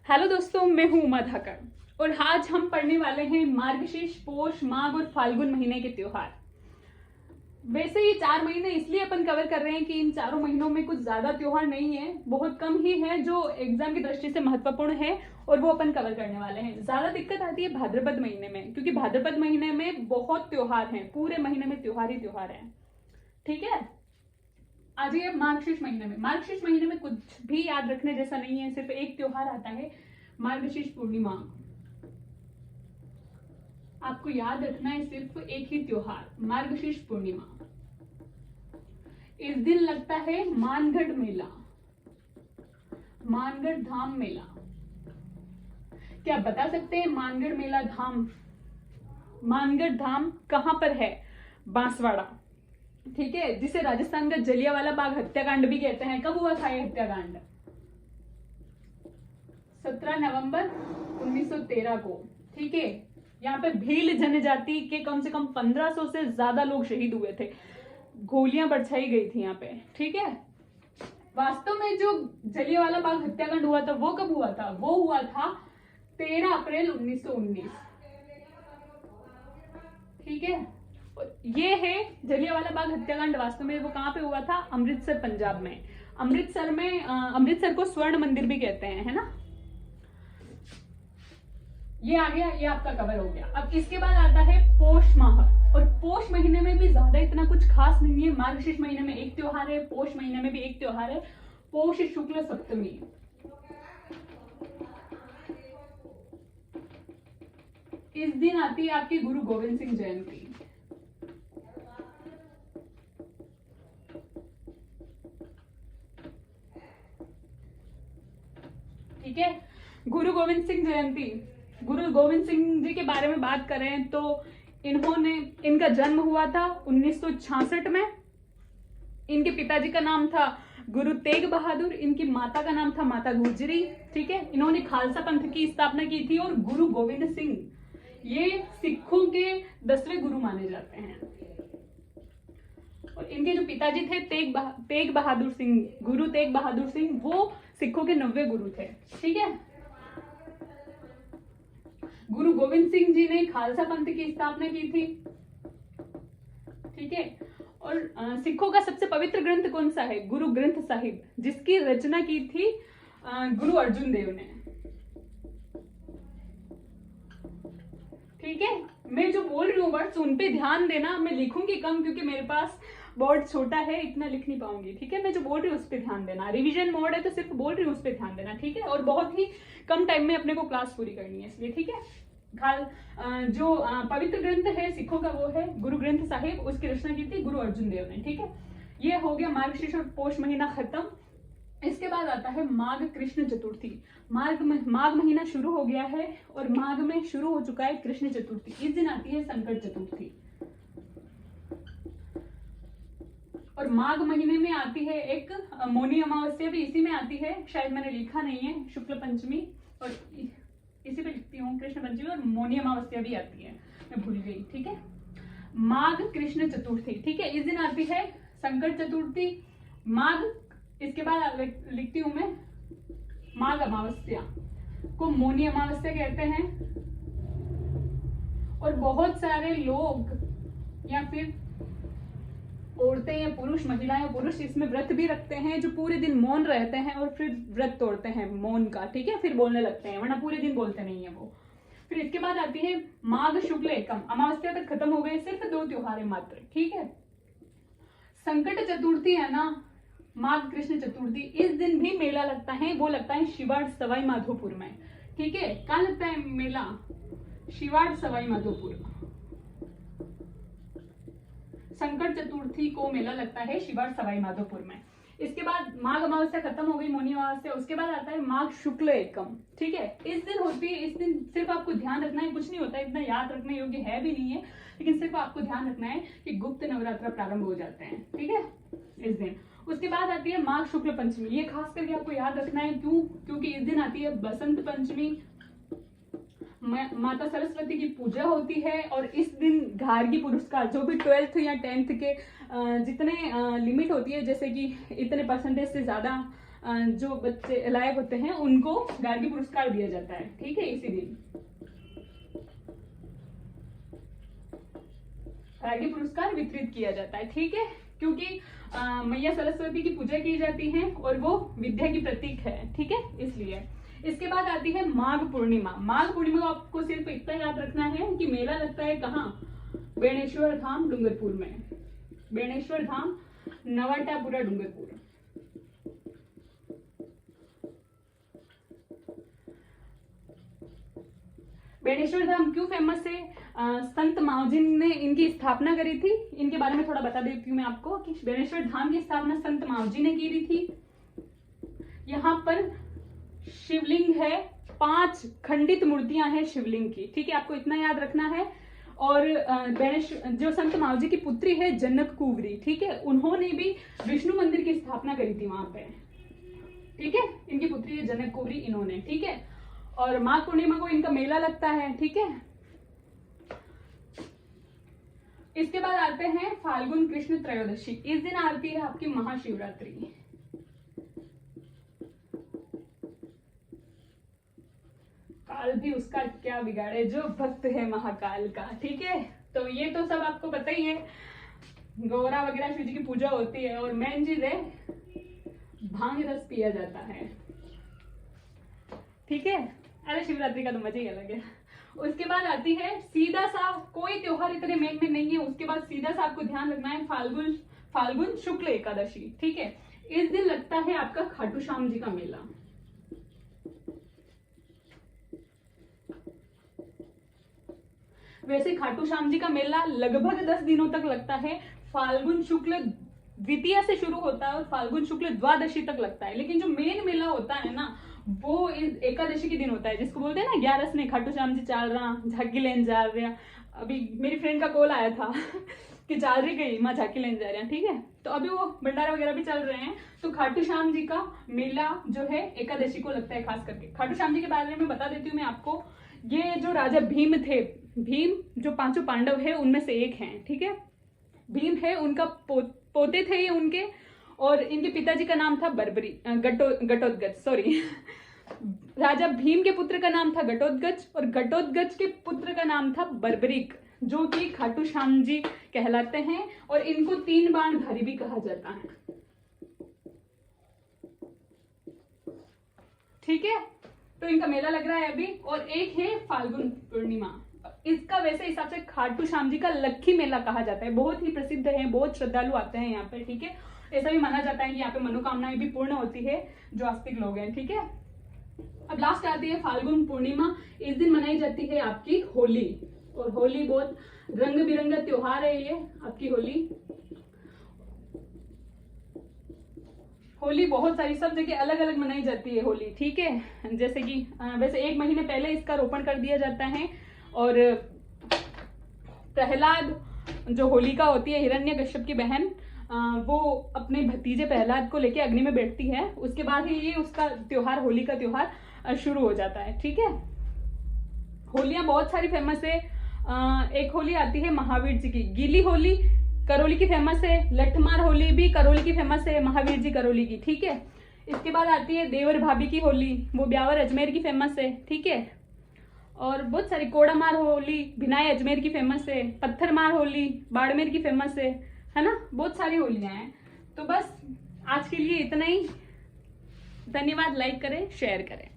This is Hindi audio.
हेलो दोस्तों, मैं हूं उमा धाकर और आज हम पढ़ने वाले हैं मार्गशीर्ष, पोष, माघ और फाल्गुन महीने के त्योहार। वैसे ये 4 महीने इसलिए अपन कवर कर रहे हैं कि इन चारों महीनों में कुछ ज्यादा त्योहार नहीं है, बहुत कम ही है जो एग्जाम की दृष्टि से महत्वपूर्ण है और वो अपन कवर करने वाले हैं। ज्यादा दिक्कत आती है भाद्रपद महीने में, क्योंकि भाद्रपद महीने में बहुत त्योहार हैं, पूरे महीने में त्योहार ही त्योहार है। ठीक है, आ जाइए मार्गशीर्ष महीने में। मार्गशीर्ष महीने में कुछ भी याद रखने जैसा नहीं है, सिर्फ एक त्योहार आता है, मार्गशीर्ष पूर्णिमा। आपको याद रखना है सिर्फ एक ही त्योहार, मार्गशीर्ष पूर्णिमा। इस दिन लगता है मानगढ़ मेला, मानगढ़ धाम मेला। क्या आप बता सकते हैं मानगढ़ मेला धाम, मानगढ़ धाम कहां पर है? बांसवाड़ा। ठीक है, जिसे राजस्थान का जलियांवाला बाग हत्याकांड भी कहते हैं। कब हुआ था ये हत्याकांड? 17 नवंबर 1913 को। ठीक है, यहाँ पे भील जनजाति के कम से कम 1500 से ज्यादा लोग शहीद हुए थे, गोलियां बरसाई गई थी यहाँ पे। ठीक है, वास्तव में जो जलियांवाला बाग हत्याकांड हुआ था वो कब हुआ था? वो हुआ था 13 अप्रैल 1919। ठीक है, ये है जलियांवाला बाग हत्याकांड। वास्तव में वो कहाँ पे हुआ था? अमृतसर, पंजाब में। अमृतसर को स्वर्ण मंदिर भी कहते हैं, है ना। ये आ गया, ये आपका कवर हो गया। अब इसके बाद आता है पोष माह, और पोष महीने में भी ज्यादा इतना कुछ खास नहीं है। मार्गशीर्ष महीने में एक त्योहार है, पोष महीने में भी एक त्योहार है, पोष शुक्ल सप्तमी। इस दिन आती है आपकी गुरु गोविंद सिंह जयंती। ठीक है, गुरु गोविंद सिंह जयंती। गुरु गोविंद सिंह जी के बारे में बात करें तो इनका जन्म हुआ था 1966 में। इनके पिताजी का नाम था गुरु तेग बहादुर, इनकी माता का नाम था माता गुजरी। ठीक है, इन्होंने खालसा पंथ की स्थापना की थी और गुरु गोविंद सिंह ये सिखों के 10वें गुरु माने जाते हैं। और इनके जो पिताजी थे तेग बहादुर सिंह, गुरु तेग बहादुर सिंह, वो सिखों के 9वें गुरु थे। ठीक है, गुरु गोविंद सिंह जी ने खालसा पंथ की स्थापना की थी। ठीक है, और सिखों का सबसे पवित्र ग्रंथ कौन सा है? गुरु ग्रंथ साहिब, जिसकी रचना की थी गुरु अर्जुन देव ने। ठीक है, मैं जो बोल रही हूँ वर्ड्स उन पे ध्यान देना। मैं लिखूंगी कम क्योंकि मेरे पास बोर्ड छोटा है, इतना लिख नहीं पाऊंगी। ठीक है, मैं जो बोल रही हूँ उस पर ध्यान देना। रिवीजन मोड है तो सिर्फ बोल रही हूँ, उस पर ध्यान देना। ठीक है, और बहुत ही कम टाइम में अपने को क्लास पूरी करनी है, इसलिए। ठीक है, जो पवित्र ग्रंथ है सिखों का वो है गुरु ग्रंथ साहिब, उसकी रचना की थी गुरु अर्जुन देव ने। ठीक है, ये हो गया मार्गशीर्ष और पोष महीना खत्म। इसके बाद आता है माघ कृष्ण चतुर्थी। माघ महीना शुरू हो गया है और माघ में शुरू हो चुका है कृष्ण चतुर्थी। इस दिन आती है संकट चतुर्थी। और माघ महीने में आती है एक मौनी अमावस्या भी, इसी में आती है, शायद मैंने लिखा नहीं है, शुक्ल पंचमी, और इसी पे लिखती हूँ कृष्ण पंचमी, और मौनी अमावस्या भी आती है, मैं भूल गई। ठीक है, माघ कृष्ण चतुर्थी। ठीक है, इस दिन आती है संकट चतुर्थी, माघ। इसके बाद लिखती हूं मैं माघ अमावस्या को मौनी अमावस्या कहते हैं। और बहुत सारे लोग या फिर औरतें या पुरुष, महिलाएं पुरुष, इसमें व्रत भी रखते हैं, जो पूरे दिन मौन रहते हैं और फिर व्रत तोड़ते हैं मौन का। ठीक है, फिर बोलने लगते हैं, वरना पूरे दिन बोलते नहीं है वो। फिर इसके बाद आती है माघ शुक्ल एकम। अमावस्या तक खत्म हो गए, सिर्फ 2 त्योहार है मात्र। ठीक है, संकट चतुर्थी है ना, माघ कृष्ण चतुर्थी, इस दिन भी मेला लगता है। वो लगता है शिवाड़ सवाई माधोपुर में। ठीक है, कहाँ लगता है मेला? शिवाड़ सवाई माधोपुर। संकट चतुर्थी को मेला लगता है शिवाड़ सवाई माधोपुर में। इसके बाद माघ अमावस्या खत्म हो गई, मौनी अमावस्या। उसके बाद आता है माघ शुक्ल एकम। ठीक है, इस दिन होती है, इस दिन सिर्फ आपको ध्यान रखना है, कुछ नहीं होता, इतना याद रखने योग्य है भी नहीं है, लेकिन सिर्फ आपको ध्यान रखना है कि गुप्त नवरात्र प्रारंभ हो जाते हैं। ठीक है, इस दिन। उसके बाद आती है माघ शुक्ल पंचमी। ये खास करके आपको याद रखना है, क्यों? क्योंकि इस दिन आती है बसंत पंचमी, माता सरस्वती की पूजा होती है। और इस दिन गार्गी पुरस्कार, जो भी 12th या 10th के जितने लिमिट होती है, जैसे कि इतने परसेंटेज से ज्यादा जो बच्चे लायक होते हैं उनको गार्गी पुरस्कार दिया जाता है, ठीक है। इसी दिन गार्गी पुरस्कार वितरित किया जाता है, ठीक है, क्योंकि मैया सरस्वती की पूजा की जाती है और वो विद्या की प्रतीक है, ठीक है, इसलिए। इसके बाद आती है माघ पूर्णिमा। माघ पूर्णिमा को आपको सिर्फ इतना याद रखना है कि मेला लगता है कहाँ, बेणेश्वर धाम डूंगरपुर में, बेणेश्वर धाम नवाटापुरा डूंगरपुर। बेणेश्वर धाम क्यों फेमस है? संत मावजी ने इनकी स्थापना करी थी। इनके बारे में थोड़ा बता देती हूँ मैं आपको कि बेणेश्वर धाम की स्थापना संत मावजी ने की थी। यहाँ पर शिवलिंग है, 5 खंडित मूर्तियां हैं शिवलिंग की, ठीक है, आपको इतना याद रखना है। और जो संत मावजी की पुत्री है जनक कुवरी, ठीक है, उन्होंने भी विष्णु मंदिर की स्थापना करी थी वहां पे, ठीक है, इनकी पुत्री है जनक कुवरी, इन्होंने, ठीक है। और माघ पूर्णिमा को इनका मेला लगता है, ठीक है। इसके बाद आते हैं फाल्गुन कृष्ण त्रयोदशी। इस दिन आती है आपकी महाशिवरात्रि। काल भी उसका क्या बिगाड़े जो भक्त है महाकाल का, ठीक है। तो ये तो सब आपको पता ही है, गौरा वगैरह शिव जी की पूजा होती है और मेन चीज है भांग रस पिया जाता है, ठीक है। अरे शिवरात्रि का तो मजा ही अलग है। उसके बाद आती है सीधा सा, कोई त्योहार इतने मेन में नहीं है। उसके बाद सीधा सा आपको ध्यान रखना है फाल्गुन शुक्ल एकादशी, ठीक है। इस दिन लगता है आपका खाटू श्याम जी का मेला। वैसे खाटू श्याम जी का मेला लगभग 10 दिनों तक लगता है। फाल्गुन शुक्ल द्वितीया से शुरू होता है और फाल्गुन शुक्ल द्वादशी तक लगता है। लेकिन जो मेन मेला होता है ना, वो इस एकादशी के दिन होता है, जिसको बोलते हैं ना 11 ने खाटू श्याम जी चाल रहा, झाकी लेन जा रहा। अभी मेरी फ्रेंड का कॉल आया था कि चाल रही गई माँ झाकी लेन जा रहे हैं, ठीक है। तो अभी वो भंडारा वगैरह भी चल रहे हैं। तो खाटू श्याम जी का मेला जो है एकादशी को लगता है खास करके। खाटू श्याम जी के बारे में बता देती हूँ मैं आपको। ये जो राजा भीम थे, भीम जो 5 पांडव है उनमें से एक हैं, ठीक है। भीम है, उनका पोते थे ये उनके, और इनके पिताजी का नाम था घटोत्कच, सॉरी राजा भीम के पुत्र का नाम था घटोत्कच और घटोत्कच के पुत्र का नाम था बर्बरिक, जो कि खाटू श्याम जी कहलाते हैं। और इनको 3 बाणधारी भी कहा जाता है, ठीक है। तो इनका मेला लग रहा है अभी। और एक है फाल्गुन पूर्णिमा। इसका वैसे हिसाब से खाटू श्याम जी का लक्खी मेला कहा जाता है। बहुत ही प्रसिद्ध है, बहुत श्रद्धालु आते हैं यहाँ पे, ठीक है। ऐसा भी माना जाता है कि यहाँ पे मनोकामनाएं भी पूर्ण होती है जो आस्तिक लोग हैं, ठीक है। अब लास्ट आती है फाल्गुन पूर्णिमा। इस दिन मनाई जाती है आपकी होली। और होली बहुत रंग बिरंगा त्योहार है ये आपकी होली। होली बहुत सारी सब जगह अलग अलग मनाई जाती है होली, ठीक है। जैसे कि वैसे 1 महीने पहले इसका रोपण कर दिया जाता है। और प्रहलाद जो होलिका होती है, हिरण्यकश्यप की बहन, वो अपने भतीजे प्रहलाद को लेके अग्नि में बैठती है। उसके बाद ही ये उसका त्योहार, होली का त्योहार शुरू हो जाता है, ठीक है। होलियां बहुत सारी फेमस है। एक होली आती है महावीर जी की, गीली होली करौली की फेमस है। लठमार होली भी करौली की फेमस है, महावीर जी करौली की, ठीक है। इसके बाद आती है देवर भाभी की होली, वो ब्यावर अजमेर की फेमस है, ठीक है। और बहुत सारी कोड़ामार होली भिनाई अजमेर की फेमस है। पत्थरमार होली बाड़मेर की फेमस है ना। बहुत सारी होलियां हैं। तो बस आज के लिए इतना ही। धन्यवाद। लाइक करें, शेयर करें।